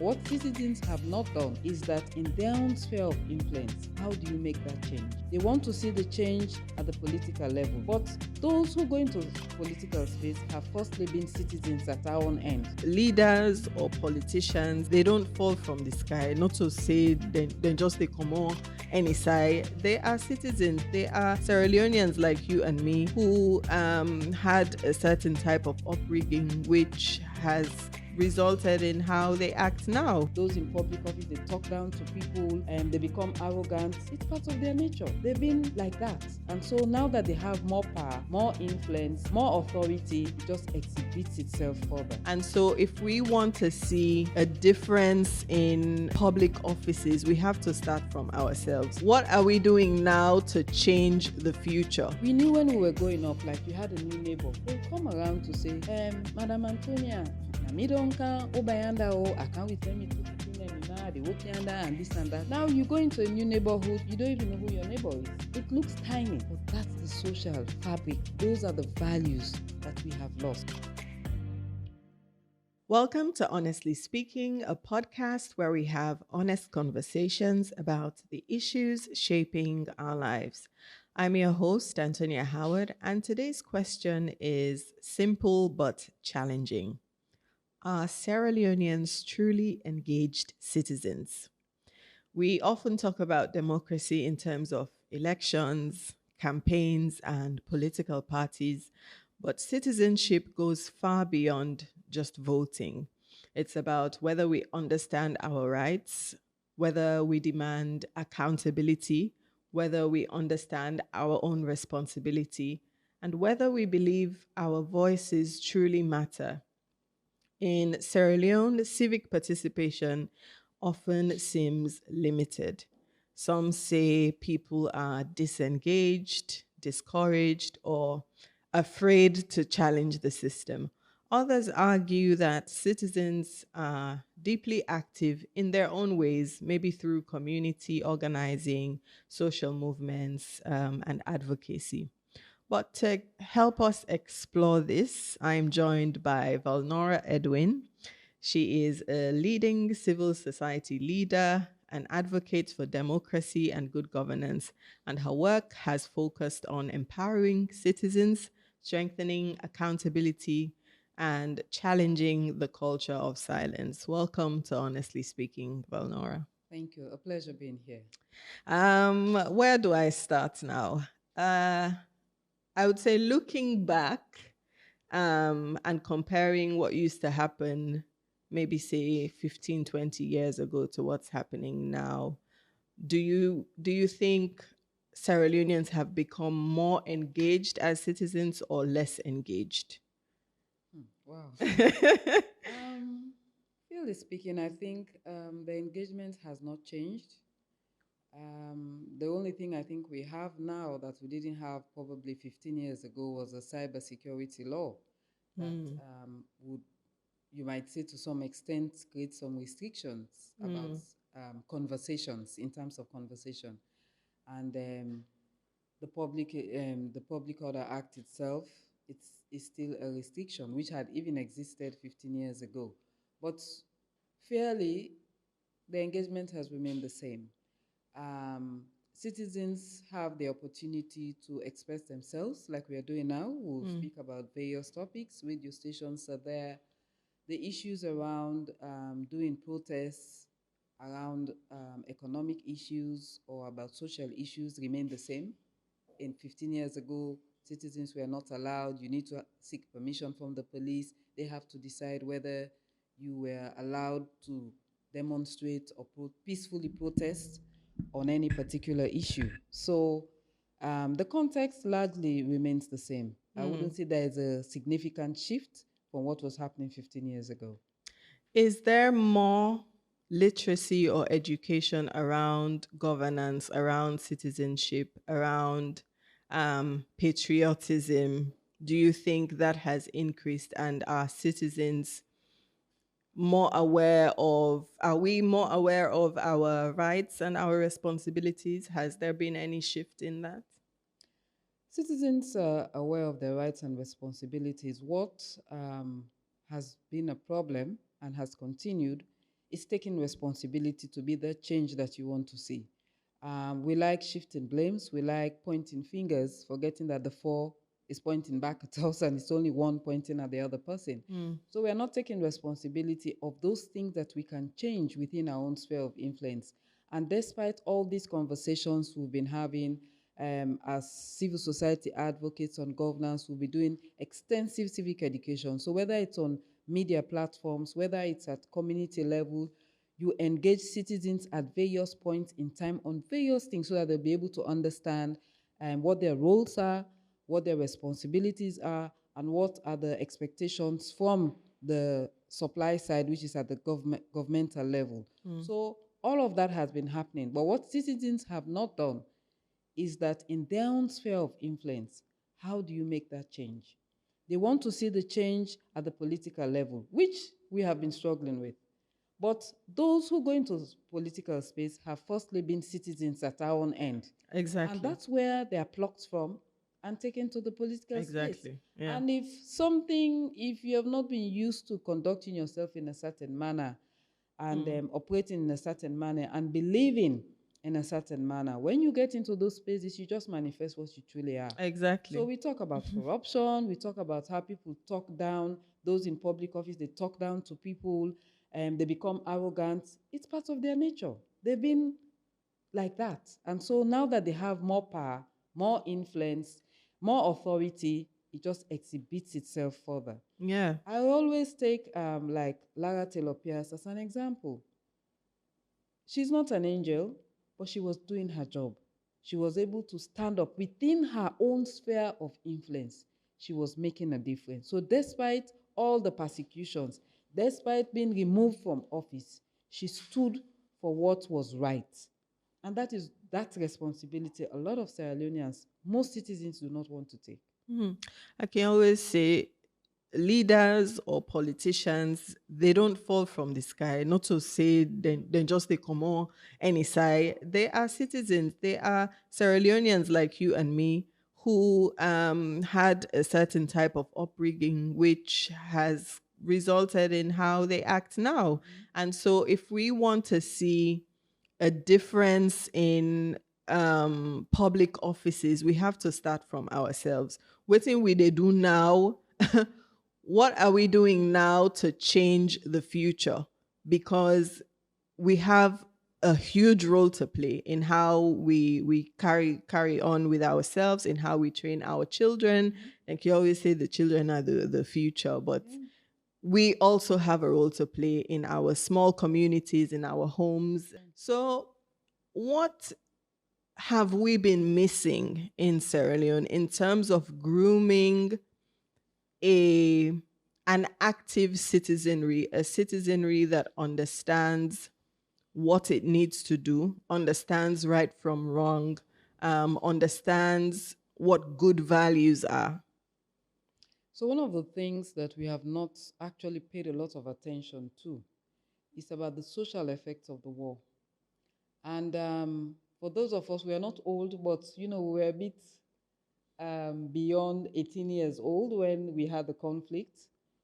What citizens have not done is that in their own sphere of influence, how do you make that change? They want to see the change at the political level, but those who go into political space have firstly been citizens at our own end. Leaders or politicians, they don't fall from the sky. Not to say then just they come on any side. They are citizens. They are Sierra Leoneans like you and me who had a certain type of upbringing which has resulted in how they act now. Those in public office, they talk down to people and they become arrogant. It's part of their nature. They've been like that. And so now that they have more power, more influence, more authority, it just exhibits itself further. And so if we want to see a difference in public offices, we have to start from ourselves. What are we doing now to change the future? We knew when we were growing up, like you had a new neighbor, they'll come around to say, Madam Antonia, Obayanda, I can't with me and this and that. Now you go into a new neighborhood, you don't even know who your neighbor is. It looks tiny, but that's the social fabric. Those are the values that we have lost. Welcome to Honestly Speaking, a podcast where we have honest conversations about the issues shaping our lives. I'm your host, Antonia Howard, and today's question is simple but challenging. Are Sierra Leoneans truly engaged citizens? We often talk about democracy in terms of elections, campaigns, and political parties, but citizenship goes far beyond just voting. It's about whether we understand our rights, whether we demand accountability, whether we understand our own responsibility, and whether we believe our voices truly matter. In Sierra Leone, civic participation often seems limited. Some say people are disengaged, discouraged, or afraid to challenge the system. Others argue that citizens are deeply active in their own ways, maybe through community organizing, social movements, and advocacy. But to help us explore this, I'm joined by Valnora Edwin. She is a leading civil society leader, an advocate for democracy and good governance, and her work has focused on empowering citizens, strengthening accountability, and challenging the culture of silence. Welcome to Honestly Speaking, Valnora. Thank you. A pleasure being here. Where do I start now? I would say looking back and comparing what used to happen maybe say 15, 20 years ago to what's happening now, do you think Sierra Leoneans have become more engaged as citizens or less engaged? Wow. Really speaking, I think the engagement has not changed. The only thing I think we have now that we didn't have probably 15 years ago was a cybersecurity law that would, you might say to some extent, create some restrictions about conversations, in terms of conversation. And the Public Order Act itself, is still a restriction, which had even existed 15 years ago. But fairly, the engagement has remained the same. Citizens have the opportunity to express themselves like we are doing now. We'll speak about various topics. Radio stations are there. The issues around doing protests, around economic issues or about social issues remain the same. In 15 years ago, citizens were not allowed. You need to seek permission from the police. They have to decide whether you were allowed to demonstrate or peacefully protest on any particular issue. So the context largely remains the same. I wouldn't say there is a significant shift from what was happening 15 years ago. Is there more literacy or education around governance, around citizenship, around patriotism? Do you think that has increased, and are citizens more aware of, are we more aware of our rights and our responsibilities? Has there been any shift in that? Citizens are aware of their rights and responsibilities. What has been a problem and has continued It's taking responsibility to be the change that you want to see. We like shifting blames. We like pointing fingers, forgetting that the four is pointing back at us and it's only one pointing at the other person. So we are not taking responsibility of those things that we can change within our own sphere of influence. And despite all these conversations we've been having as civil society advocates on governance, we'll be doing extensive civic education. So whether it's on media platforms, whether it's at community level, you engage citizens at various points in time on various things so that they'll be able to understand what their roles are, what their responsibilities are, and what are the expectations from the supply side, which is at the governmental level. So all of that has been happening. But what citizens have not done is that in their own sphere of influence, how do you make that change? They want to see the change at the political level, which we have been struggling with. But those who go into political space have firstly been citizens at our own end. Exactly. And that's where they are plucked from and taken to the political space. Yeah. And if you have not been used to conducting yourself in a certain manner and operating in a certain manner and believing in a certain manner, when you get into those spaces, you just manifest what you truly are. Exactly. So we talk about corruption, we talk about how people talk down, those in public office, they talk down to people, they become arrogant. It's part of their nature. They've been like that. And so now that they have more power, more influence, more authority, it just exhibits itself further. Yeah. I always take like Lara Taylor Pierce as an example. She's not an angel, but she was doing her job. She was able to stand up within her own sphere of influence. She was making a difference. So despite all the persecutions, despite being removed from office, she stood for what was right. And that is that responsibility a lot of Sierra Leoneans, most citizens do not want to take. I can always say leaders or politicians, they don't fall from the sky. Not to say then just they come on any side. They are citizens. They are Sierra Leoneans like you and me who had a certain type of upbringing which has resulted in how they act now. And so if we want to see a difference in public offices, we have to start from ourselves. What thing we they do now? What are we doing now to change the future? Because we have a huge role to play in how we carry on with ourselves, in how we train our children. Like you always say, the children are the future, but we also have a role to play in our small communities, in our homes. So what have we been missing in Sierra Leone in terms of grooming a an active citizenry, a citizenry that understands what it needs to do, understands right from wrong, understands what good values are? So one of the things that we have not actually paid a lot of attention to is about the social effects of the war. And for those of us, we are not old, but we were a bit beyond 18 years old when we had the conflict.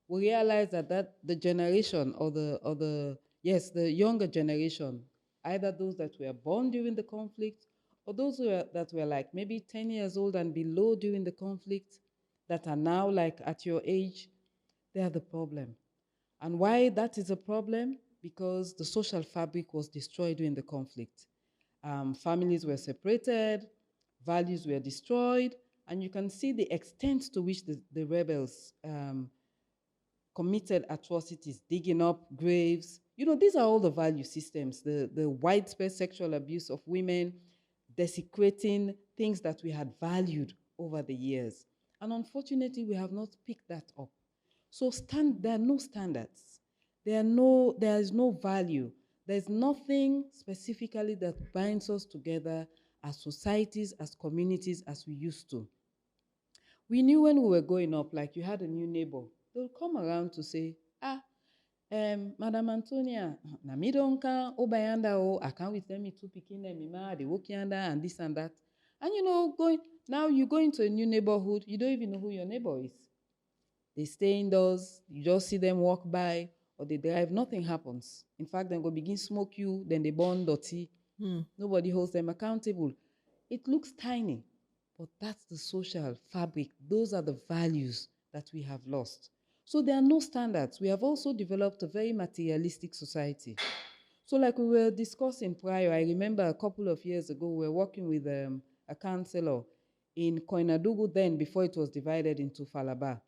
We realized that the generation or the younger generation, either those that were born during the conflict or those that were like maybe 10 years old and below during the conflict, that are now like at your age, they are the problem. And why that is a problem? Because the social fabric was destroyed during the conflict. Families were separated, values were destroyed, and you can see the extent to which the rebels committed atrocities, digging up graves. These are all the value systems, the widespread sexual abuse of women, desecrating things that we had valued over the years. And unfortunately, we have not picked that up. So there are no standards. There is no value. There's nothing specifically that binds us together as societies, as communities, as we used to. We knew when we were growing up, like you had a new neighbor, they'll come around to say, Madam Antonia, na me don't can obayanda o, I can't with them two picking them, they walk yanda and this and that. And now you go into a new neighborhood, you don't even know who your neighbor is. They stay indoors, you just see them walk by, or they drive, nothing happens. In fact, they go begin smoke you, then they burn dirty. Mm. Nobody holds them accountable. It looks tiny, but that's the social fabric. Those are the values that we have lost. So there are no standards. We have also developed a very materialistic society. So like we were discussing prior, I remember a couple of years ago, we were working with a counselor in Koinadugu then, before it was divided into Falaba.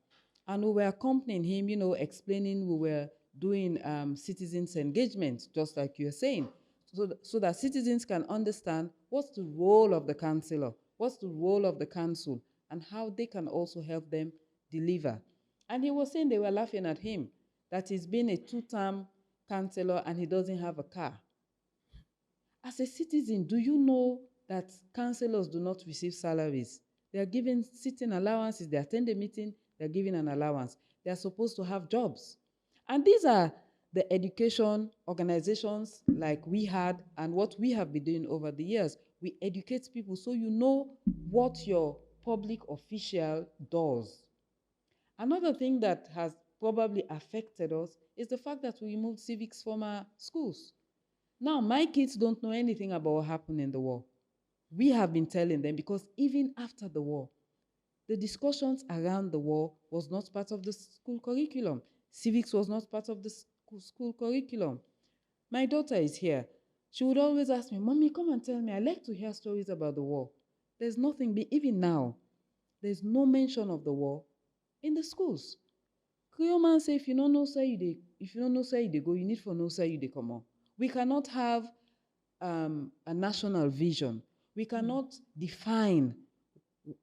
And we were accompanying him, explaining we were doing citizens engagement, just like you're saying, so that citizens can understand what's the role of the counselor, what's the role of the council, and how they can also help them deliver. And he was saying they were laughing at him, that he's been a two-term counselor and he doesn't have a car. As a citizen, do you know that counselors do not receive salaries? They are given sitting allowances. They attend a meeting, they're given an allowance. They are supposed to have jobs. And these are the education organizations like we had and what we have been doing over the years. We educate people so you know what your public official does. Another thing that has probably affected us is the fact that we removed civics from our schools. Now, my kids don't know anything about what happened in the war. We have been telling them, because even after the war, the discussions around the war was not part of the school curriculum. Civics was not part of the school curriculum. My daughter is here. She would always ask me, Mommy, come and tell me. I like to hear stories about the war. There's nothing, even now, there's no mention of the war in the schools. Creole man say, if you don't know say you dey go, you need for know say you dey come on. We cannot have a national vision. We cannot define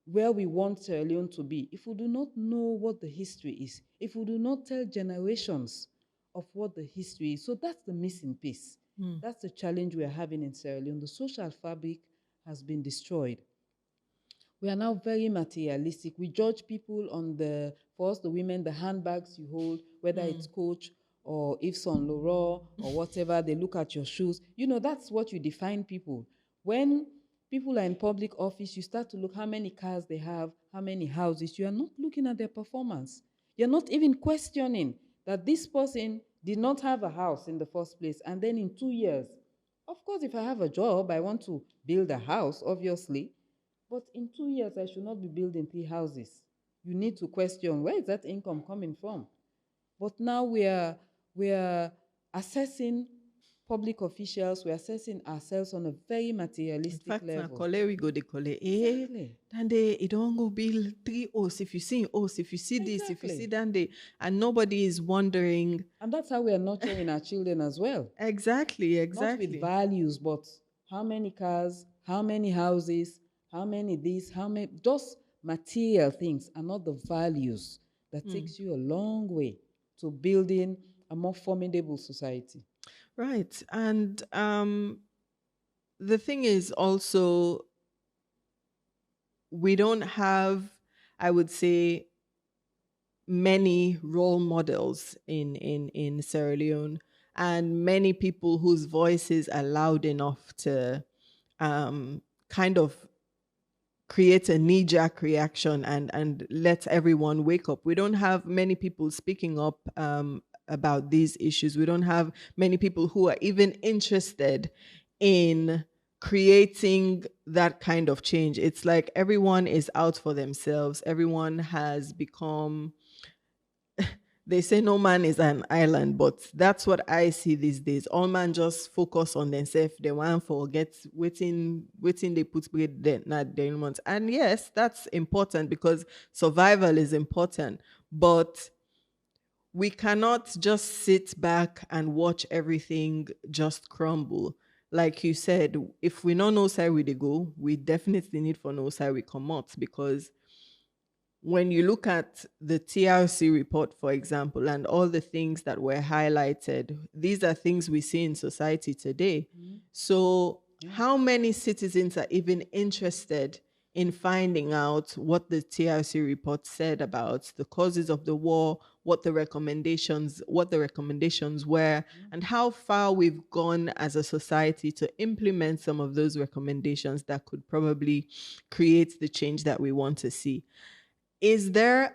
where we want Sierra Leone to be if we do not know what the history is, if we do not tell generations of what the history is. So that's the missing piece. That's the challenge we are having in Sierra Leone. The social fabric has been destroyed. We are now very materialistic. We judge people on for us, the women, the handbags you hold, whether it's Coach or Yves Saint Laurent or whatever. They look at your shoes. That's what you define people. When people are in public office, you start to look how many cars they have, how many houses. You are not looking at their performance. You're not even questioning that this person did not have a house in the first place. And then in 2 years, of course, if I have a job, I want to build a house, obviously. But in 2 years, I should not be building 3 houses. You need to question, where is that income coming from? But now we are assessing public officials, we're assessing ourselves on a very materialistic level. In fact, na we go dey collect. Exactly. Then it don't go build 3 hosts. If you see hosts, if you see this, if you see that, and nobody is wondering. And that's how we are nurturing our children as well. Exactly. Not with values, but how many cars, how many houses, how many this, how many, just material things, and not the values that takes you a long way to building a more formidable society. Right. And the thing is also, we don't have, I would say, many role models in Sierra Leone, and many people whose voices are loud enough to kind of create a knee-jerk reaction and let everyone wake up. We don't have many people speaking up about these issues. We don't have many people who are even interested in creating that kind of change. It's like everyone is out for themselves. Everyone has become, they say no man is an island, but that's what I see these days. All man just focus on themselves. They want forget waiting they put not their months. And yes, that's important because survival is important. But we cannot just sit back and watch everything just crumble. Like you said, if we don't know where we go, we definitely need for know where we come out, because when you look at the TRC report, for example, and all the things that were highlighted, these are things we see in society today. So how many citizens are even interested in finding out what the TRC report said about the causes of the war, what the recommendations were, and how far we've gone as a society to implement some of those recommendations that could probably create the change that we want to see? Is there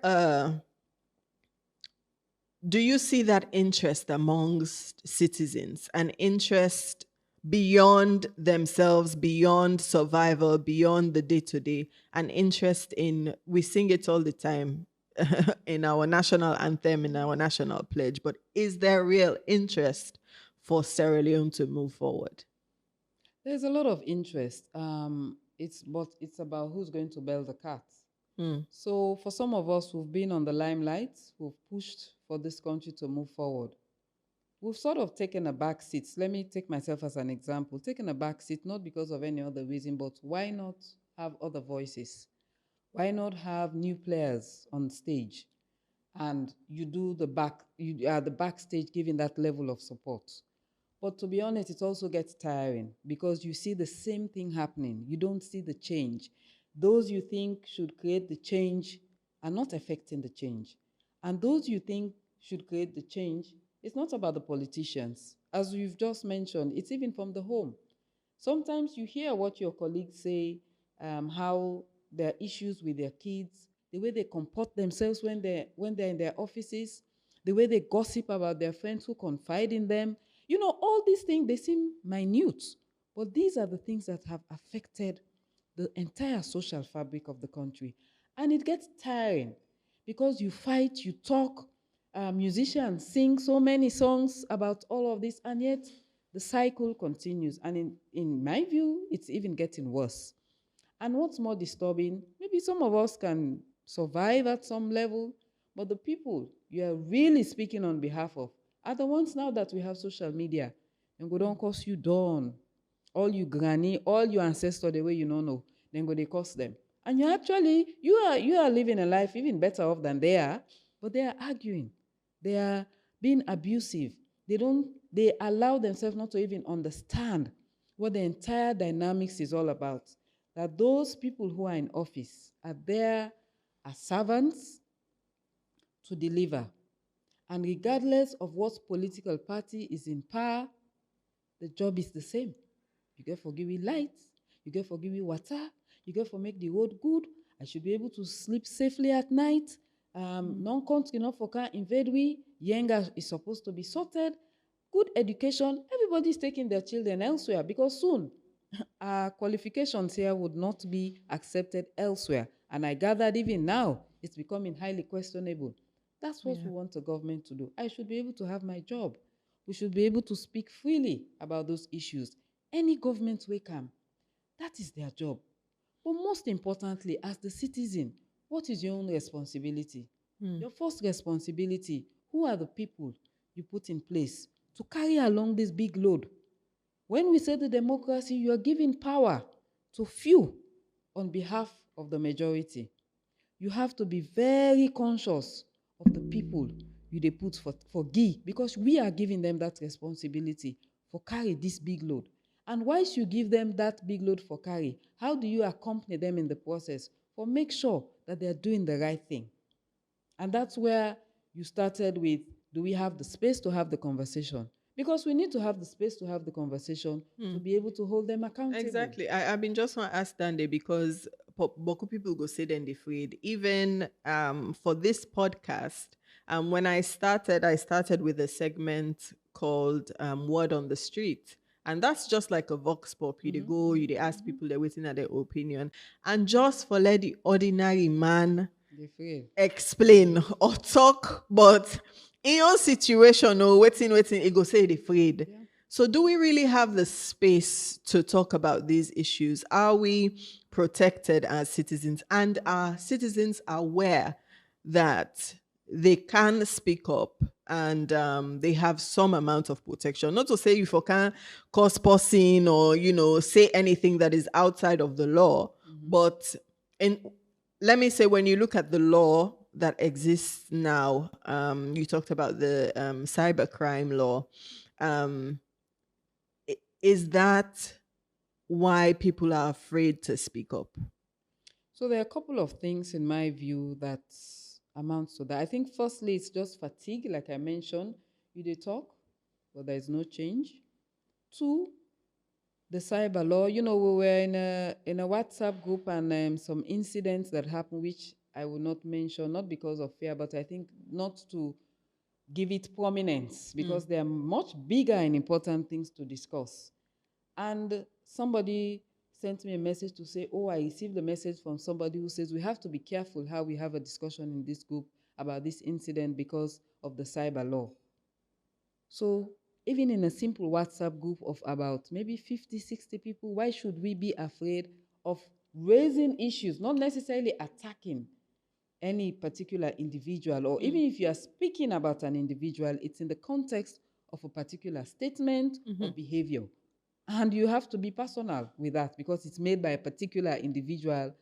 do you see that interest amongst citizens, an interest beyond themselves, beyond survival, beyond the day to day, an interest in, we sing it all the time in our national anthem, in our national pledge, but is there real interest for Sierra Leone to move forward? There's a lot of interest. It's about who's going to bail the cat. Mm, So for some of us who've been on the limelight, who've pushed for this country to move forward, we've sort of taken a back seat. Let me take myself as an example. Taken a back seat, not because of any other reason, but why not have other voices? Why not have new players on stage? And you do you are the backstage giving that level of support. But to be honest, it also gets tiring because you see the same thing happening. You don't see the change. Those you think should create the change are not affecting the change. And those you think should create the change, it's not about the politicians. As you've just mentioned, it's even from the home. Sometimes you hear what your colleagues say, how there are issues with their kids, the way they comport themselves when they're in their offices, the way they gossip about their friends who confide in them. You know, all these things, they seem minute, but these are the things that have affected the entire social fabric of the country. And it gets tiring because you fight, you talk, musicians sing so many songs about all of this, and yet the cycle continues. And in my view, it's even getting worse. And what's more disturbing, maybe some of us can survive at some level, but the people you are really speaking on behalf of are the ones now that we have social media. And go don't cause you dawn. All you granny, all your ancestors, the way you don't know, then go they cost them. And you are living a life even better off than they are, but they are arguing. They are being abusive. They allow themselves not to even understand what the entire dynamics is all about. That those people who are in office are there as servants to deliver. And regardless of what political party is in power, the job is the same. You get for giving lights, you get for giving water, you get for make the road good. I should be able to sleep safely at night. Non-country not for can invade we. Younger is supposed to be sorted. Good education. Everybody's taking their children elsewhere because soon our qualifications here would not be accepted elsewhere. And I gathered even now it's becoming highly questionable. That's what yeah. we want the government to do. I should be able to have my job. We should be able to speak freely about those issues. Any government will come. That is their job. But most importantly, as the citizen, what is your own responsibility? Mm, Your first responsibility, who are the people you put in place to carry along this big load? When we say the democracy, you are giving power to few on behalf of the majority. You have to be very conscious of the people you they put for because we are giving them that responsibility for carry this big load. And once you give them that big load for carry, how do you accompany them in the process for make sure that they're doing the right thing? And that's where you started with, do we have the space to have the conversation? Because we need to have the space to have the conversation to mm. be able to hold them accountable. Exactly. I've been just want to ask Dande because Boku people go say then they afraid. Even for this podcast, when I started with a segment called Word on the Street. And that's just like a vox pop. You dey go, you dey ask people, they're waiting at their opinion. And just for let the ordinary man They feel. explain or talk, but in your situation or waiting, it go say they afraid. Yeah. So do we really have the space to talk about these issues? Are we protected as citizens? And are citizens aware that they can speak up and they have some amount of protection? Not to say if you can cause person or, say anything that is outside of the law, but in let me say, when you look at the law that exists now, you talked about the cybercrime law. Um, is that why people are afraid to speak up? So there are a couple of things in my view that amounts to that. I think firstly, it's just fatigue, like I mentioned. You they talk, but there is no change. Two, the cyber law. You know, we were in a WhatsApp group and some incidents that happened, which I will not mention, not because of fear, but I think not to give it prominence because there are much bigger and important things to discuss. And somebody sent me a message to say, oh, I received a message from somebody who says we have to be careful how we have a discussion in this group about this incident because of the cyber law. So even in a simple WhatsApp group of about maybe 50, 60 people, why should we be afraid of raising issues, not necessarily attacking any particular individual, or even if you are speaking about an individual, it's in the context of a particular statement or behavior. And you have to be personal with that because it's made by a particular individual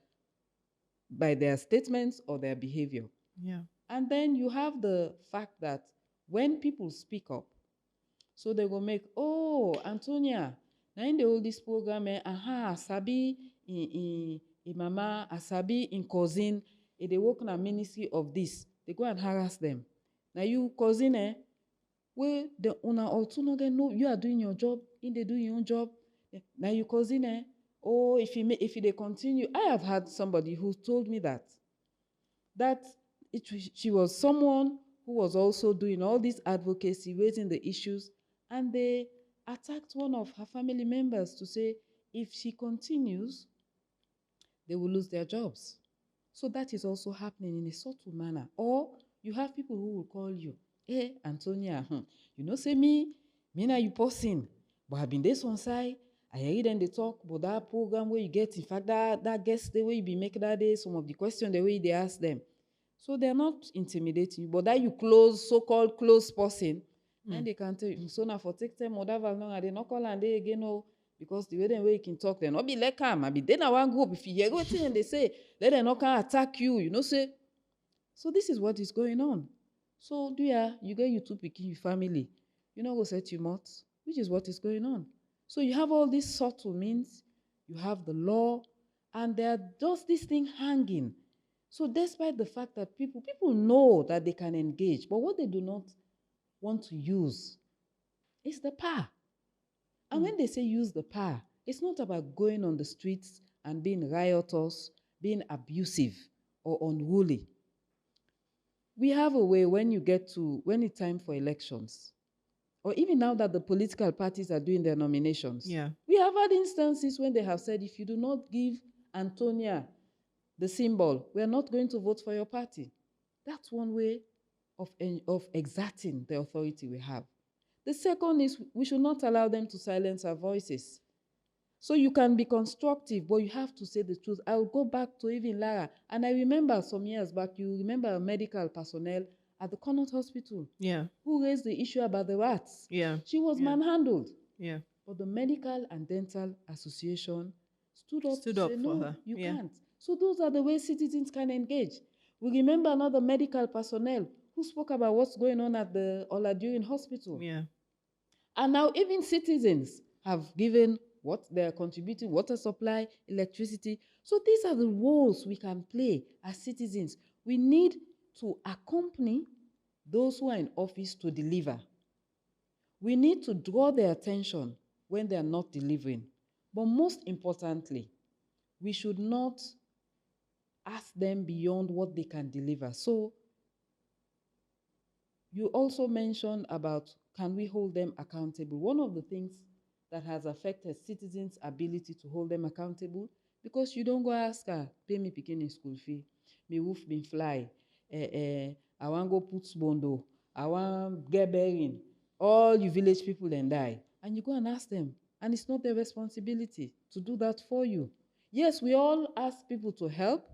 by their statements or their behavior. Yeah. And then you have the fact that when people speak up, so they go make, oh, Antonia, now in the hold this program, Sabi in mama, Asabi in cousin, they work in a ministry of this. They go and harass them. Now you cousin, where the owner also no get no, you are doing your job, in they do your own job. Now you cousin, oh, if they continue, I have had somebody who told me that she was someone who was also doing all this advocacy, raising the issues, and they attacked one of her family members to say if she continues, they will lose their jobs. So that is also happening in a subtle manner. Or you have people who will call you, hey, Antonia, you know, say me now you person, but I've been this on side. I hear them they talk about that program where you get, in fact, that guest the way you be making that day, some of the questions the way they ask them. So they're not intimidating you, but that you close, so-called close person, and they can tell you, so now for take them or that Valnora, they not call and they again, no, because the way you can talk, they not be like them. I be then I one group. If you hear what and they say, let them not can attack you, you know, say. So this is what is going on. So you get you two picking your family, you know, go set you mouth, which is what is going on. So you have all these subtle means, you have the law, and there are just this thing hanging. So despite the fact that people know that they can engage, but what they do not want to use is the power. And when they say use the power, it's not about going on the streets and being riotous, being abusive or unruly. We have a way when it's time for elections, or even now that the political parties are doing their nominations. Yeah. We have had instances when they have said, if you do not give Antonia the symbol, we are not going to vote for your party. That's one way of exerting the authority we have. The second is we should not allow them to silence our voices. So you can be constructive, but you have to say the truth. I'll go back to even Lara. And I remember some years back, you remember a medical personnel at the Connaught Hospital who raised the issue about the rats. Yeah. She was manhandled. Yeah. But the Medical and Dental Association stood up to say, for no, her. you can't. So those are the ways citizens can engage. We remember another medical personnel who spoke about what's going on at the Olajuwon Hospital. Yeah. And now even citizens have given what they are contributing, water supply, electricity. So these are the roles we can play as citizens. We need to accompany those who are in office to deliver. We need to draw their attention when they are not delivering. But most importantly, we should not ask them beyond what they can deliver. So you also mentioned about, can we hold them accountable? One of the things that has affected citizens' ability to hold them accountable, because you don't go ask her, pay me beginning school fee, me wolf been fly, I want go put bondo, I want get bearing, all you village people then die. And you go and ask them, and it's not their responsibility to do that for you. Yes, we all ask people to help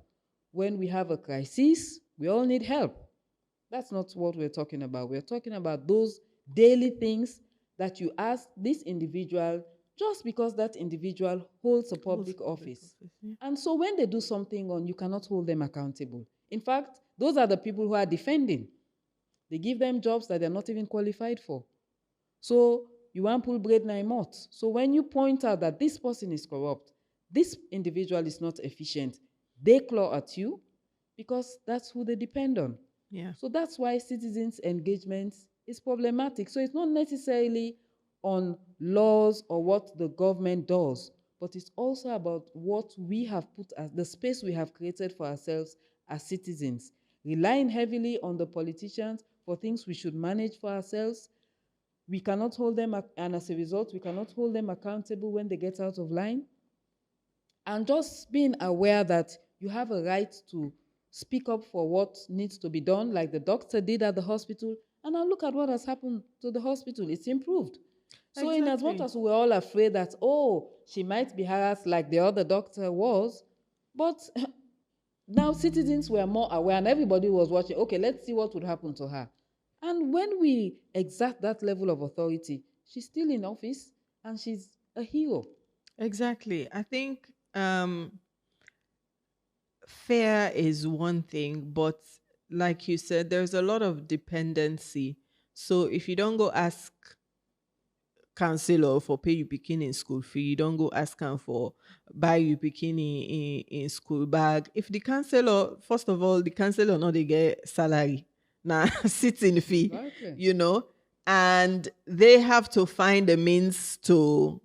when we have a crisis. We all need help. That's not what we're talking about. We're talking about those daily things that you ask this individual just because that individual holds a public office. And so when they do something wrong, you cannot hold them accountable. In fact, those are the people who are defending. They give them jobs that they're not even qualified for. So you want pull bread na. So when you point out that this person is corrupt, this individual is not efficient, they claw at you because that's who they depend on. Yeah. So that's why citizens' engagement is problematic. So it's not necessarily on laws or what the government does, but it's also about what we have put as the space we have created for ourselves as citizens, relying heavily on the politicians for things we should manage for ourselves. We cannot hold them, and as a result, we cannot hold them accountable when they get out of line. And just being aware that you have a right to speak up for what needs to be done, like the doctor did at the hospital. And now look at what has happened to the hospital. It's improved. So in as much Exactly. as we're all afraid that, oh, she might be harassed like the other doctor was, but now citizens were more aware and everybody was watching, okay, let's see what would happen to her. And when we exact that level of authority, she's still in office and she's a hero. Exactly. I think fair is one thing, but like you said, there's a lot of dependency. So if you don't go ask counselor for pay you picking in school fee, you don't go ask him for buy you picking in school bag. If the counselor, first of all, the counselor not they get salary, now sitting fee, Exactly. you know, and they have to find a means to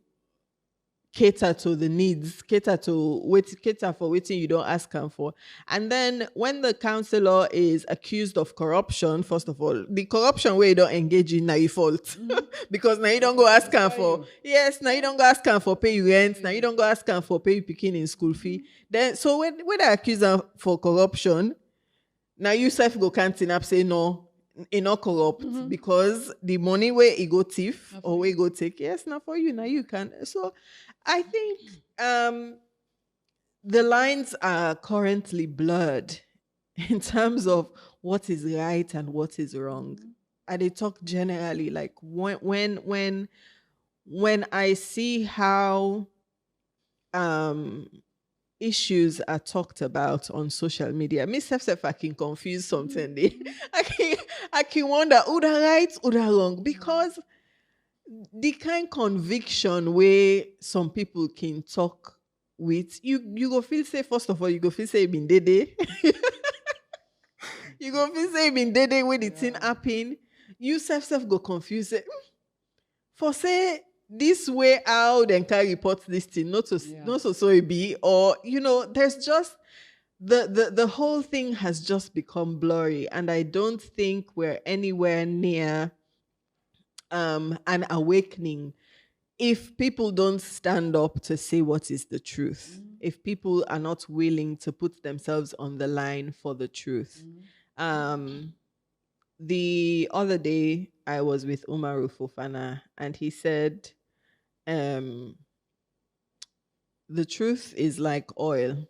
cater to the needs, cater for waiting you don't ask them for. And then when the counselor is accused of corruption, first of all, the corruption where you don't engage in now your fault. Because now you don't go ask them for yes, now you don't go ask them for pay you rent, now you don't go ask them for pay you picking in school fee. Then so when they accuse them for corruption, now you self go canteen up say no, it not corrupt because the money where it go thief or where it go take, yes, now for you, now you can. So I think the lines are currently blurred in terms of what is right and what is wrong. And they talk generally like when I see how issues are talked about on social media, me self I can confuse something. I can wonder who that right, who that wrong, because the kind conviction where some people can talk with you go feel say first of all you go feel say been dede. You go feel say been dede when the thing happen. You self go confuse say for say this way how then can report this thing not so it be, or there's just the whole thing has just become blurry, and I don't think we're anywhere near an awakening if people don't stand up to say what is the truth, if people are not willing to put themselves on the line for the truth. The other day I was with Umaru Fofana and he said, the truth is like oil.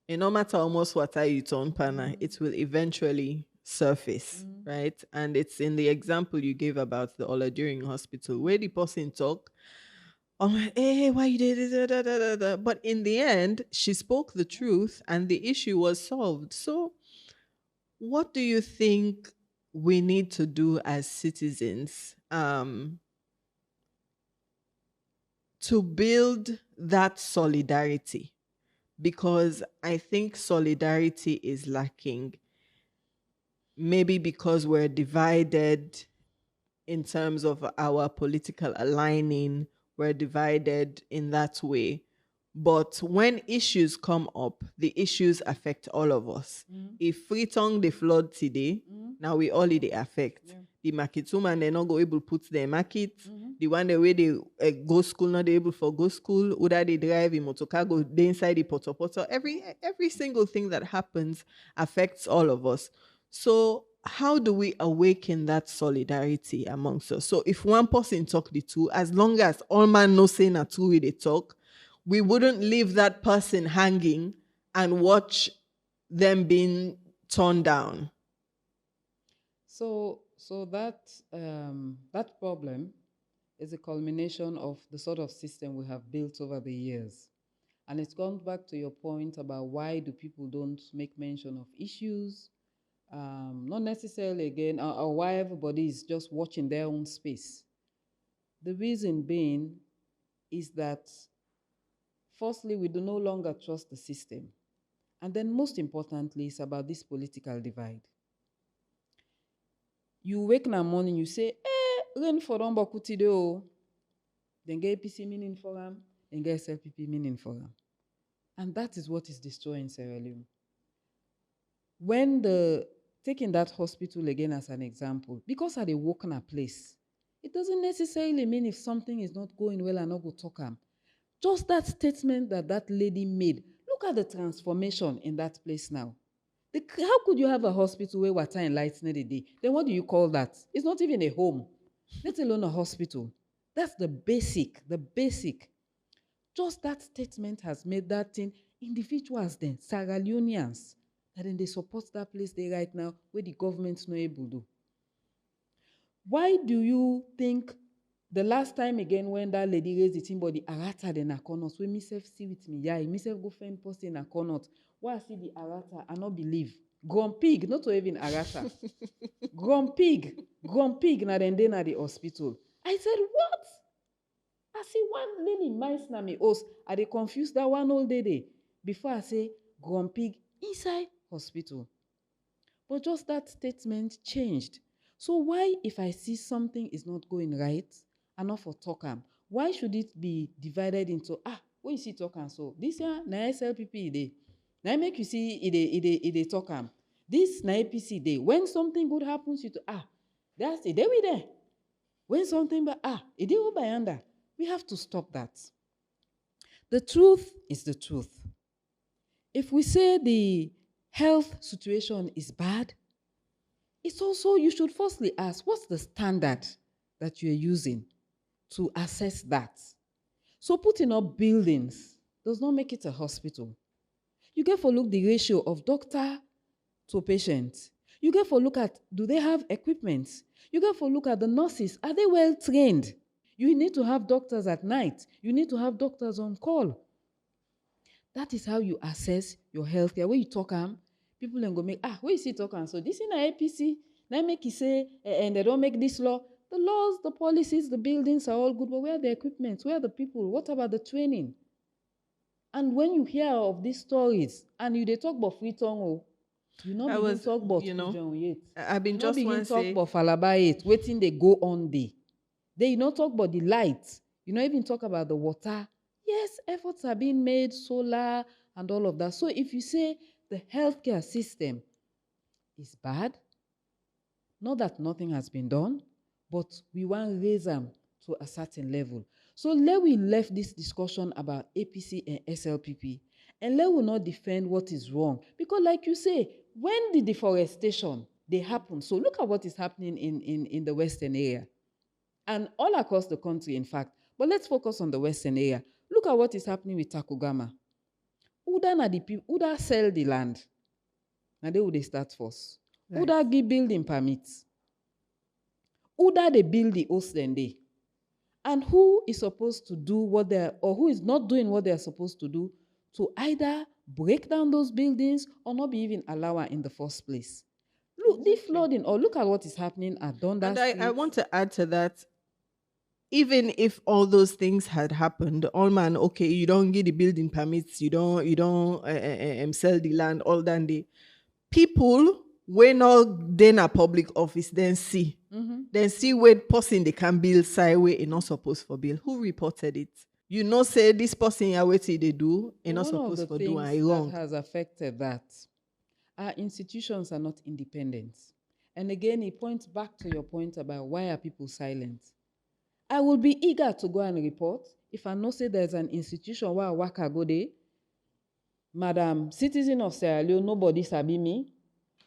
No matter almost what you turn pana, it will eventually surface, right? And it's in the example you gave about the Oladuring hospital where the person talk, I'm like, hey, why you did it? But in the end, she spoke the truth and the issue was solved. So what do you think we need to do as citizens to build that solidarity? Because I think solidarity is lacking. Maybe because we're divided in terms of our political aligning, we're divided in that way. But when issues come up, the issues affect all of us. If Freetown they flood today, now we all they affect. The market woman they not go able to put their market. The one the way they go school not they able for go school. Oder they drive in motorcar go they inside the poto. Every single thing that happens affects all of us. So how do we awaken that solidarity amongst us? So if one person talk the two, as long as all man no saying a two way they talk, we wouldn't leave that person hanging and watch them being torn down. So that problem is a culmination of the sort of system we have built over the years. And it's gone back to your point about why do people don't make mention of issues, not necessarily again, or why everybody is just watching their own space. The reason being is that, firstly, we do no longer trust the system. And then most importantly, it's about this political divide. You wake in the morning, you say, rain for Dombo Kutido. Then get APC meaning for them, then get SLPP meaning for them. And that is what is destroying Sierra Leone. When the taking that hospital again as an example, because I dey work in a place, it doesn't necessarily mean if something is not going well, I no go talk am. Just that statement that that lady made, look at the transformation in that place now. How could you have a hospital where water and lights need a day? Then what do you call that? It's not even a home, let alone a hospital. That's the basic, the basic. Just that statement has made that thing, individuals then, Sierra Leoneans, that then they support that place there right now where the government's not able to do. Why do you think the last time again when that lady raised the thing body arata den akonot, when myself see with me, yeah, myself go find post in akonot, why I see the arata, I not believe. Grumpig, not to even arata. Grumpig, na den na the hospital. I said, what? I see one lady mice na me host. I dey confused that one all day before I say grumpig inside hospital. But just that statement changed. So why, if I see something is not going right, I not for talk am? Why should it be divided into when you see talk am so this year na SLPP dey, na make you see it dey talk am. This na APC dey. When something good happens, you to that's it. There we there. When something bad it dey over yonder. We have to stop that. The truth is the truth. If we say the health situation is bad, it's also, you should firstly ask, what's the standard that you're using to assess that? So putting up buildings does not make it a hospital. You get for look the ratio of doctor to patient. You get for look at, do they have equipment? You get for look at the nurses. Are they well trained? You need to have doctors at night. You need to have doctors on call. That is how you assess your healthcare. When you talk people then go make, where you see talk so this in a APC, now make you say, and they don't make this law. The laws, the policies, the buildings are all good, but where are the equipment? Where are the people? What about the training? And when you hear of these stories, and they talk about free tongue, you not begin talk about I've been just one talk about Falaba waiting they go on day. They not talk about the lights. You not even talk about the water. Yes, efforts are being made, solar and all of that. So if you say the healthcare system is bad, not that nothing has been done, but we want to raise them to a certain level. So let we left this discussion about APC and SLPP, and let we not defend what is wrong. Because like you say, when the deforestation, they happen, so look at what is happening in the Western area. And all across the country, in fact. But let's focus on the Western area. Look at what is happening with Takugama. Uda na the people, Uda sell the land. Now they would start first. Right. Uda give building permits. Uda they build the house then they. And who is supposed to do what they're, or who is not doing what they're supposed to do to either break down those buildings or not be even allowed in the first place? Look, the flooding, or look at what is happening at Dundas. And I want to add to that. Even if all those things had happened, all man, okay, you don't get the building permits, you don't sell the land, all that day. People, when all then a public office, then see where person they can build side where it not supposed for build. Who reported it? You know, say this person here waiting they do, and not supposed for do and wrong. That has affected that. Our institutions are not independent. And again, it points back to your point about why are people silent. I will be eager to go and report if I know say there's an institution where I work go there. Madam, citizen of Sierra Leone, nobody sabi me,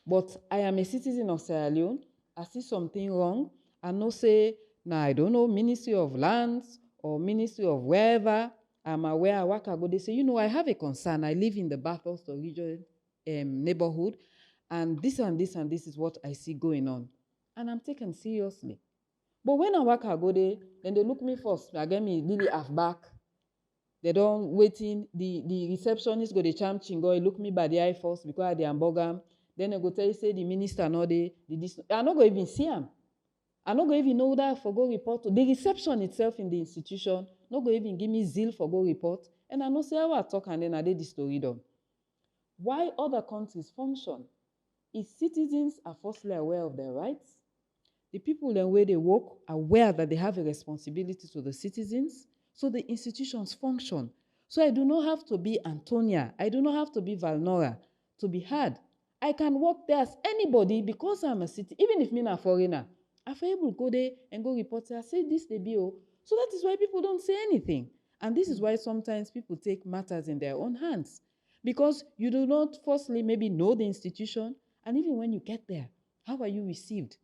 but I am a citizen of Sierra Leone. I see something wrong. I know say, I don't know, Ministry of Lands or Ministry of wherever, I'm aware I work go. They say, I have a concern. I live in the Bathurst region neighborhood, and this is what I see going on. And I'm taken seriously. But when I work go there, then they look me first. I get me really half back. They don't waiting. The receptionist go the charm chingo. Look me by the eye first because I the hamburger. Then they go tell you say the minister no dey. I not go even see him. I not go even know that for go report to the reception itself in the institution. Not go even give me zeal for go report. And I know say how I talk and then I did the story done. Why other countries function is citizens are firstly aware of their rights. The people then where they work are aware that they have a responsibility to the citizens, so the institutions function. So I do not have to be Antonia. I do not have to be Valnora to be heard. I can work there as anybody because I'm a citizen. Even if I'm a foreigner, I'm able to go there and go report there, say this, they be. So that is why people don't say anything. And this is why sometimes people take matters in their own hands. Because you do not, firstly, maybe know the institution. And even when you get there, how are you received?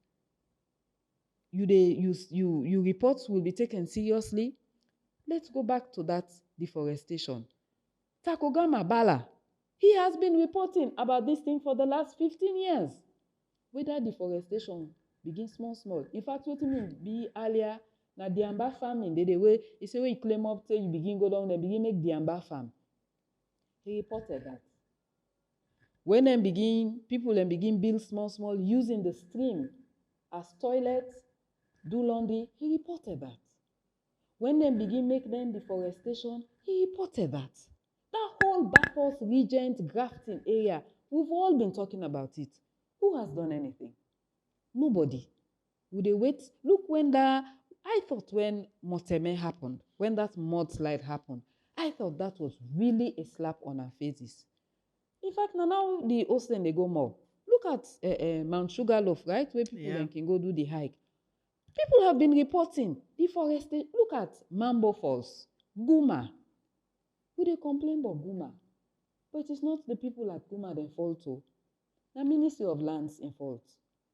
You reports will be taken seriously. Let's go back to that deforestation. Takogama Bala, he has been reporting about this thing for the last 15 years. Whether deforestation begins small, small. In fact, what you mean be earlier, na diamba farming, they way, you say when you claim up, say you begin go down, they begin make diamba farm. He reported that. When people begin build small, small, using the stream as toilets, do laundry, he reported that. When they begin make them deforestation, he reported that. That whole Bafos Regent grafting area, we've all been talking about it. Who has done anything? Nobody. Would they wait? Look, I thought when Moteme happened, when that mudslide happened, I thought that was really a slap on our faces. In fact, now the Ocean, they go more. Look at Mount Sugarloaf, right? Where people can go do the hike. People have been reporting deforestation. Look at Mambo Falls, Guma. We dey complain about Guma. But it is not the people at Guma that fall to. The Ministry of Lands in fault.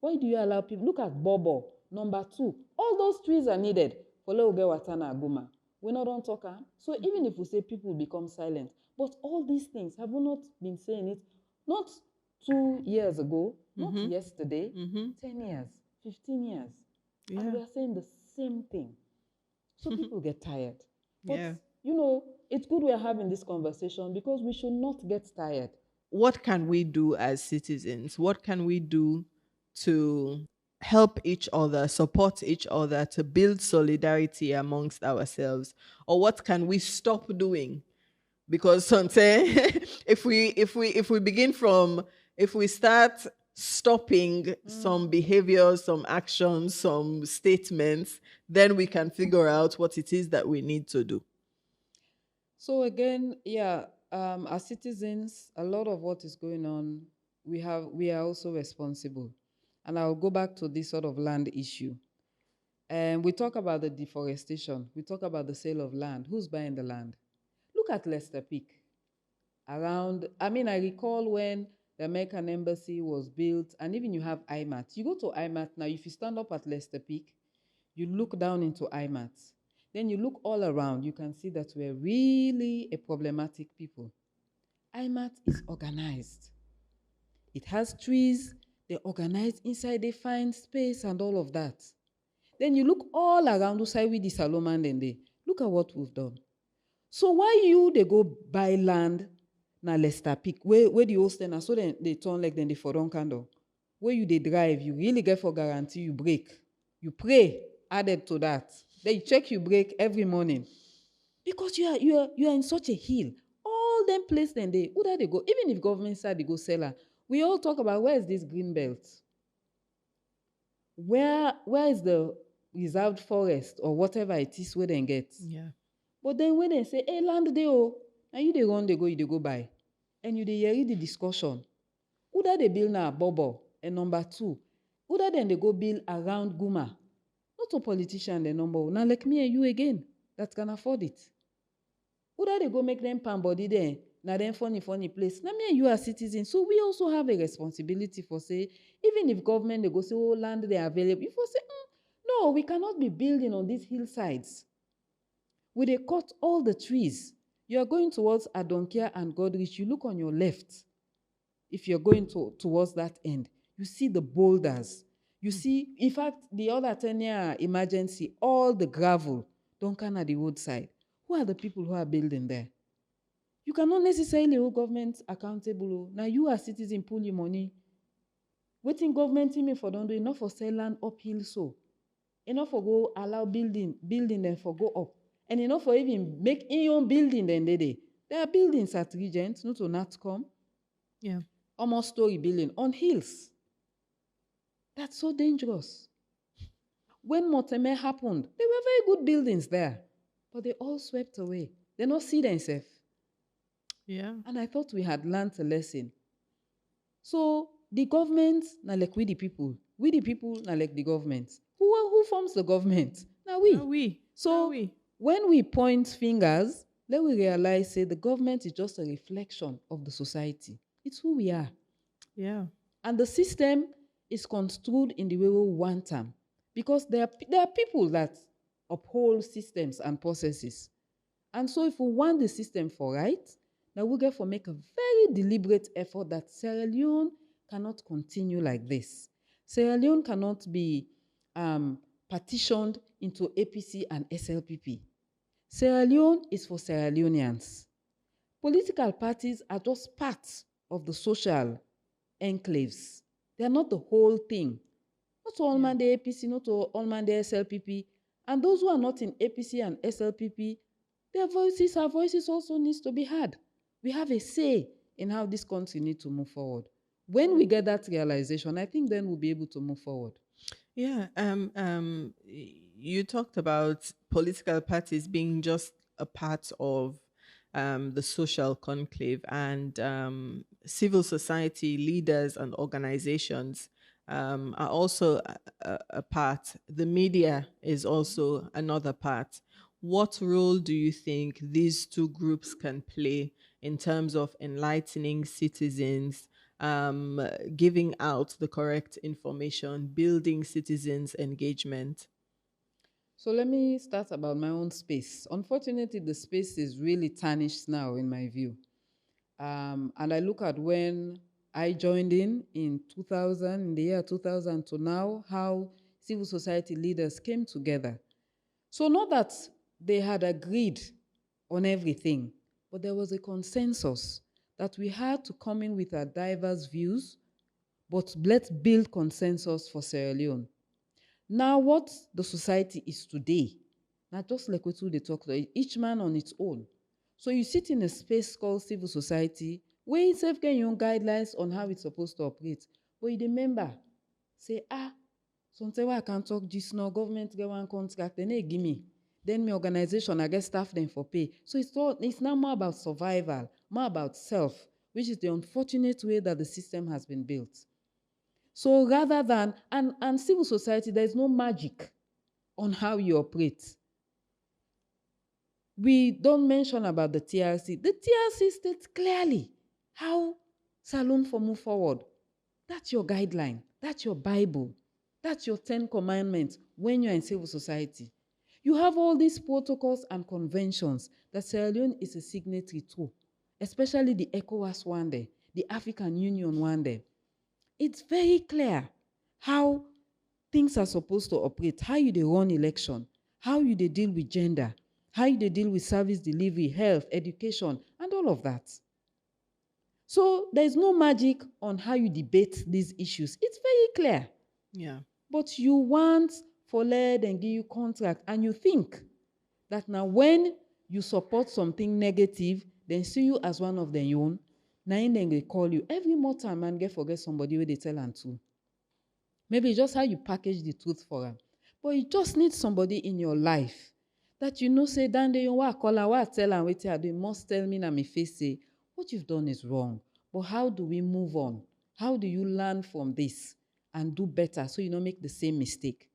Why do you allow people? Look at Bobo, number 2. All those trees are needed for Leuge Watana Guma. We not on talk. So even if we say people become silent, but all these things, have we not been saying it? Not 2 years ago, not yesterday, 10 years, 15 years. Yeah. And we are saying the same thing. So people get tired. But, it's good we are having this conversation because we should not get tired. What can we do as citizens? What can we do to help each other, support each other, to build solidarity amongst ourselves? Or what can we stop doing? Because sometimes if we begin from, if we start stopping some behaviors, some actions, some statements, then we can figure out what it is that we need to do. So again, as citizens, a lot of what is going on, we are also responsible. And I'll go back to this sort of land issue. And we talk about the deforestation. We talk about the sale of land. Who's buying the land? Look at Lester Peak. I recall when the American embassy was built, and even you have IMAT. You go to IMAT now, if you stand up at Lester Peak, you look down into IMAT. Then you look all around, you can see that we're really a problematic people. IMAT is organized. It has trees, they're organized inside, they find space and all of that. Then you look all around, Usaiwi di Saloman, and look at what we've done. So why they go buy land na Lester Peak, where the host and so then they turn like then they for don't candle. Where they drive, you really get for guarantee you break. You pray added to that. Then you check your brake every morning. Because you are in such a hill. All them places then who they go? Even if government side they go seller, we all talk about where is this green belt? Where is the reserved forest or whatever it is where they get? Yeah. But then when they say, hey, land they and you they run, you go buy. And you they hear the discussion. Who they build now, Bobo? And number 2, who then they go build around Guma? Not a politician, the number 1. Now like me and you again, that can afford it. Who they go make them pan body there? Now then funny place. Now me and you are citizens, so we also have a responsibility for say, even if government they go say, oh, land they are available, if we say, no, we cannot be building on these hillsides. We they cut all the trees. You are going towards Adonkia and Godrich, you look on your left. If you're going towards that end, you see the boulders. You see, in fact, the other 10-year emergency, all the gravel, don't come at the roadside. Who are the people who are building there? You cannot necessarily hold government accountable. Now you as citizen pull your money. Waiting government team for don't do enough for sell land uphill so. Enough for go allow building then for go up. And enough for even make in your own building then they. There are buildings at Regent, not on Natcom. Yeah. Almost story building on hills. That's so dangerous. When Moteme happened, there were very good buildings there, but they all swept away. They not see themselves. Yeah. And I thought we had learned a lesson. So The government, na like we the people. We the people, na like the government. Who forms the government? Now Now we. we. Now So we. when we point fingers, let we realize, say, the government is just a reflection of the society. It's who we are. Yeah. And the system is construed in the way we want them. Because there are people that uphold systems and processes. And so if we want the system for right, now we get to make a very deliberate effort that Sierra Leone cannot continue like this. Sierra Leone cannot be partitioned into APC and SLPP. Sierra Leone is for Sierra Leoneans. Political parties are just part of the social enclaves. They are not the whole thing. Not all man the APC, not all man the SLPP. And those who are not in APC and SLPP, our voices also needs to be heard. We have a say in how this country needs to move forward. When we get that realization, I think then we'll be able to move forward. Yeah. You talked about political parties being just a part of the social conclave, and civil society leaders and organizations are also a part. The media is also another part. What role do you think these two groups can play in terms of enlightening citizens, giving out the correct information, building citizens' engagement? So let me start about my own space. Unfortunately, the space is really tarnished now, in my view. And I look at when I joined in 2000, in the year 2000 to now, how civil society leaders came together. So not that they had agreed on everything, but there was a consensus that we had to come in with our diverse views, but let's build consensus for Sierra Leone. Now, what the society is today, not just like what they talk about, each man on its own. So you sit in a space called civil society, where it's getting your own guidelines on how it's supposed to operate. But you remember, say, sometimes I can't talk this now, government get one contract, then they give me. Then my organization, I get staff them for pay. So it's now more about survival, more about self, which is the unfortunate way that the system has been built. So rather than, and civil society, there's no magic on how you operate. We don't mention about the TRC. The TRC states clearly how Salon for move forward. That's your guideline. That's your Bible. That's your 10 commandments when you're in civil society. You have all these protocols and conventions that Sierra Leone is a signatory to, especially the ECOWAS one there, the African Union one there. It's very clear how things are supposed to operate, how you run election, how you deal with gender, how you deal with service delivery, health, education, and all of that. So there's no magic on how you debate these issues. It's very clear. Yeah. But you want for lead and give you contract, and you think that now when you support something negative, then see you as one of their own, now then they call you. Every more time, man, get forget somebody where they tell them to. Maybe it's just how you package the truth for them. But you just need somebody in your life that you know say, Dan, they want call her, what tell and wait, they must tell me na my face say, what you've done is wrong. But how do we move on? How do you learn from this and do better so you don't make the same mistake?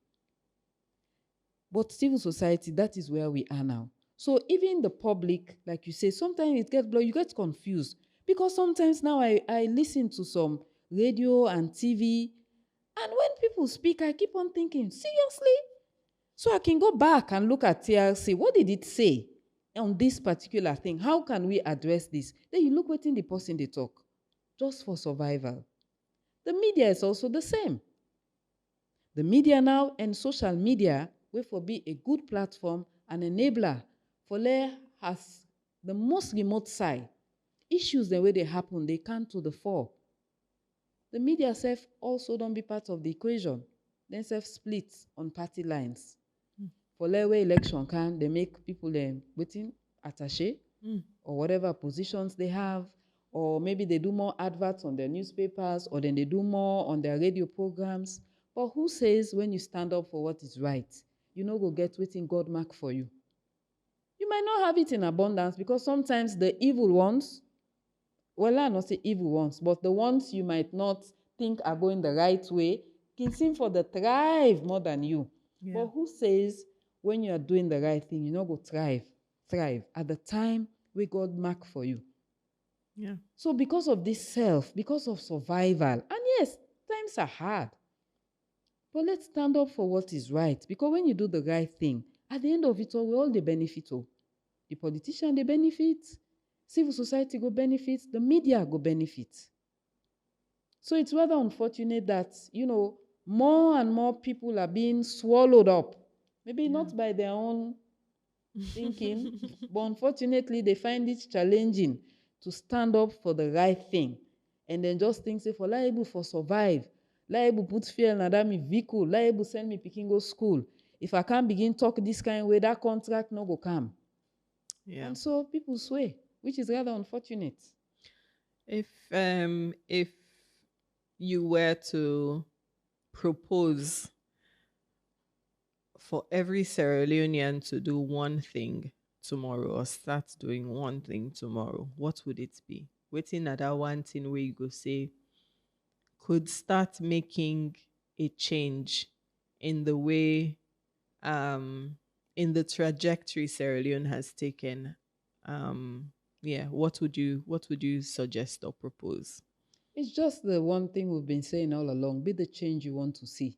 But civil society, that is where we are now. So even the public, like you say, sometimes it gets blurred, you get confused. Because sometimes now I listen to some radio and TV, and when people speak, I keep on thinking, seriously? So I can go back and look at TRC. What did it say on this particular thing? How can we address this? Then you look within the person they talk, just for survival. The media is also the same. The media now and social media will for be a good platform and enabler for there has the most remote side. Issues the way they happen, they come to the fore. The media self also don't be part of the equation. Then self split on party lines. For where election can, they make people waiting attaché or whatever positions they have, or maybe they do more adverts on their newspapers, or then they do more on their radio programs. But who says when you stand up for what is right, you know go get waiting God mark for you? You might not have it in abundance because sometimes the evil ones, well, I not say evil ones, but the ones you might not think are going the right way can seem for the thrive more than you. Yeah. But who says when you are doing the right thing, you not go thrive at the time we God mark for you? Yeah. So because of this self, because of survival, and yes, times are hard, but let's stand up for what is right. Because when you do the right thing, at the end of it all, we all the benefit. Oh, the politician they benefit, civil society go benefit, the media go benefit. So it's rather unfortunate that, more and more people are being swallowed up. Maybe not by their own thinking, but unfortunately they find it challenging to stand up for the right thing. And then just think, say, for liable for survive, liable put fear in that me vehicle, liable send me picking go school. If I can't begin talk this kind of way, that contract no go come. Yeah. And so people sway, which is rather unfortunate. If you were to propose for every Sierra Leonean to do one thing tomorrow or start doing one thing tomorrow, what would it be? Waiting at that one thing where you go say could start making a change in the way, in the trajectory Sierra Leone has taken. What would you suggest or propose? It's just the one thing we've been saying all along, be the change you want to see.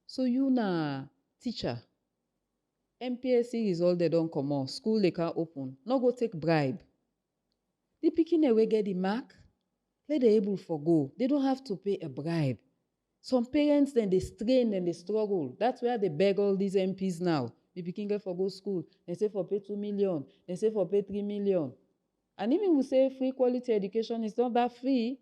So you na teacher, MPSC is all they don't come on, school they can't open, no go take bribe. The picking away get the mark, let the able for go. They don't have to pay a bribe. Some parents then they strain and they struggle. That's where they beg all these MPs now. The picking get for go school, they say for pay 2 million, they say for pay 3 million. And even we say free quality education is not that free.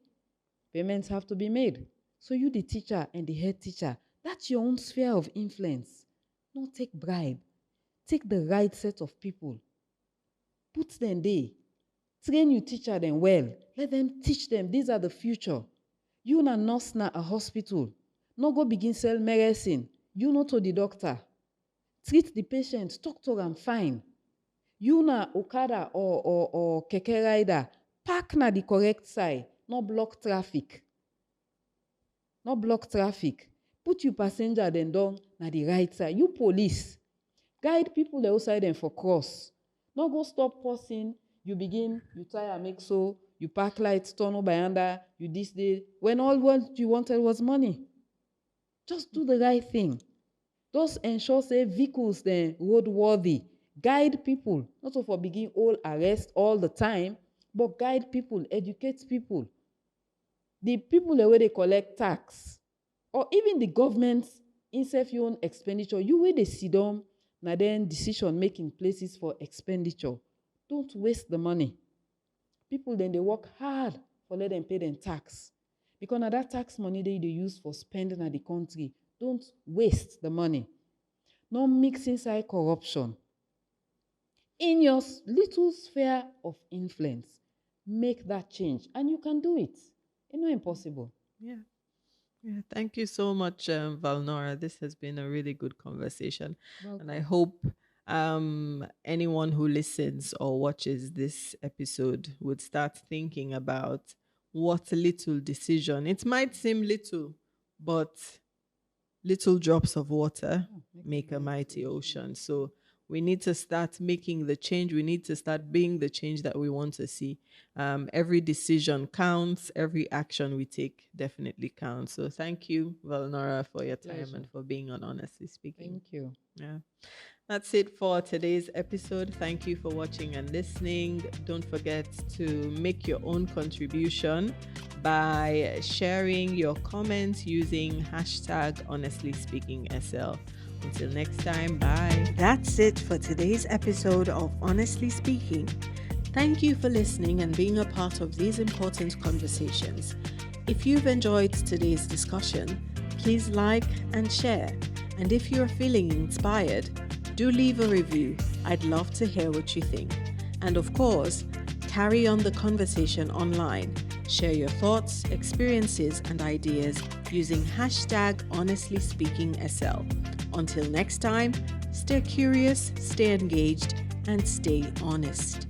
Payments have to be made. So you, the teacher and the head teacher, that's your own sphere of influence. Don't take bribe. Take the right set of people. Put them there. Train your teacher them well. Let them teach them. These are the future. You na nurse na a hospital. No go begin sell medicine. You know to the doctor. Treat the patient. Talk to them fine. You na Okada or keke rider. Park na the correct side. No block traffic. No block traffic. Put your passenger then down na the right side. You police. Guide people the outside and for cross. No go stop pausing. You begin, you tire, make so, you park lights, tunnel by under, you this day. When all what you wanted was money. Just do the right thing. Just ensure say vehicles then roadworthy. Guide people. Not so for begin all arrest all the time, but guide people, educate people. The people the way they collect tax, or even the government's instead your own expenditure, you way they sit down, now then decision making places for expenditure. Don't waste the money. People then they work hard for let them pay them tax. Because now that tax money they use for spending at the country. Don't waste the money. No mix inside corruption. In your little sphere of influence, make that change. And you can do it. It's not impossible. Yeah. Thank you so much, Valnora. This has been a really good conversation. Welcome. And I hope anyone who listens or watches this episode would start thinking about what little decision. It might seem little, but little drops of water make a mighty ocean. So we need to start making the change. We need to start being the change that we want to see. Every decision counts. Every action we take definitely counts. So thank you, Valnora, for your time and for being on Honestly Speaking. Thank you. Yeah. That's it for today's episode. Thank you for watching and listening. Don't forget to make your own contribution by sharing your comments using #HonestlySpeakingSL. Until next time, bye. That's it for today's episode of Honestly Speaking. Thank you for listening and being a part of these important conversations. If you've enjoyed today's discussion, please like and share. And if you're feeling inspired, do leave a review. I'd love to hear what you think. And of course, carry on the conversation online. Share your thoughts, experiences, and ideas using #HonestlySpeakingSL. Until next time, stay curious, stay engaged, and stay honest.